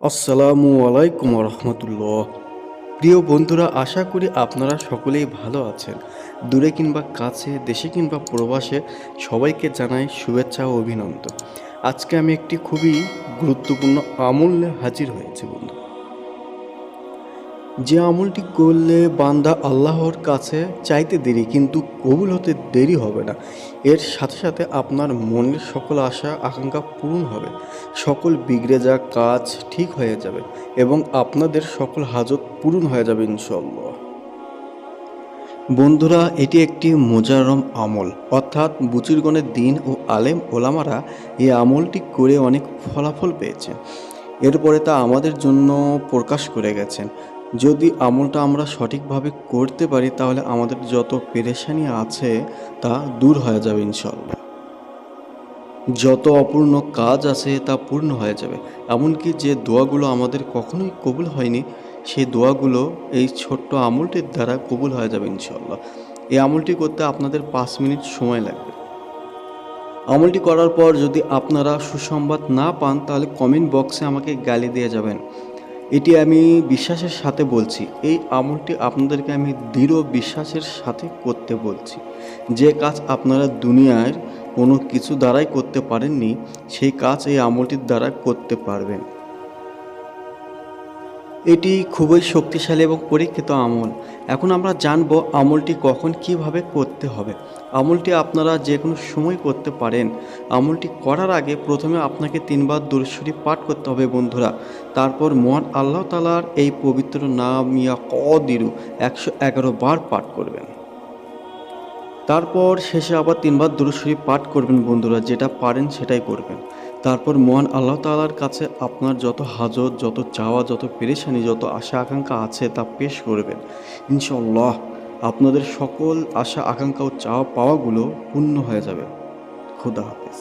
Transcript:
আসসালামু আলাইকুম রহমতুল্লাহ। প্রিয় বন্ধুরা, আশা করি আপনারা সকলেই ভালো আছেন। দূরে কিংবা কাছে, দেশে কিংবা প্রবাসে সবাইকে জানাই শুভেচ্ছা ও অভিনন্দন। আজকে আমি একটি খুবই গুরুত্বপূর্ণ আমল নিয়ে হাজির হয়েছি বন্ধু। যে আমলটি করলে বান্দা আল্লাহর কাছে চাইতে দেরি কিন্তু কবুল হতে দেরি হবে না। এর সাথে সাথে আপনার মনের সকল আশা আকাঙ্ক্ষা পূরণ হবে, সকল বিগড়ে যাওয়া কাজ ঠিক হয়ে যাবে এবং আপনাদের সকল হাজত পূরণ হয়ে যাবে ইনশাল্লাহ। বন্ধুরা, এটি একটি মোজাররম আমল, অর্থাৎ বুজুর্গণের দিন ও আলেম ওলামারা এই আমলটি করে অনেক ফলাফল পেয়েছেন। এরপরে তা আমাদের জন্য প্রকাশ করে গেছেন। যদি আমলটা আমরা সঠিকভাবে করতে পারি তাহলে আমাদের যত পেরেশানি আছে তা দূর হয়ে যাবে ইনশাল্লাহ। যত অপূর্ণ কাজ আছে তা পূর্ণ হয়ে যাবে। এমনকি যে দোয়াগুলো আমাদের কখনোই কবুল হয়নি সেই দোয়াগুলো এই ছোট্ট আমলটির দ্বারা কবুল হয়ে যাবে ইনশাল্লাহ। এই আমলটি করতে আপনাদের 5 মিনিট সময় লাগবে। আমলটি করার পর যদি আপনারা সুসংবাদ না পান তাহলে কমেন্ট বক্সে আমাকে গালি দিয়ে যাবেন। এটি আমি বিশ্বাসের সাথে বলছি, এই আমলটি আপনাদেরকে আমি দৃঢ় বিশ্বাসের সাথে করতে বলছি। যে কাজ আপনারা দুনিয়ার কোনো কিছু দ্বারাই করতে পারেননি সেই কাজ এই আমলটির দ্বারা করতে পারবেন। এটি খুবই শক্তিশালী এবং পরীক্ষিত আমল। এখন আমরা জানব আমলটি কখন কিভাবে করতে হবে। আমলটি আপনারা যে কোনো সময় করতে পারেন। আমলটি করার আগে প্রথমে আপনাকে 3 বার দুরূদ শরীফ পাঠ করতে হবে বন্ধুরা। তারপর মহান আল্লাহ তাআলার এই পবিত্র নাম ইয়া কদিরু 111 বার পাঠ করবেন। তারপর শেষে আবার 3 বার দুরূদ শরীফ পাঠ করবেন বন্ধুরা, যেটা পারেন সেটাই করবেন। তারপর মহান আল্লাহ তাআলার কাছে আপনার যত হাজত, যত চাওয়া, যত পেরেশানি, যত আশা আকাঙ্ক্ষা আছে তা পেশ করবেন। ইনশাআল্লাহ আপনাদের সকল আশা আকাঙ্ক্ষা ও চাওয়া পাওয়াগুলো পূর্ণ হয়ে যাবে। খোদা হাফেজ।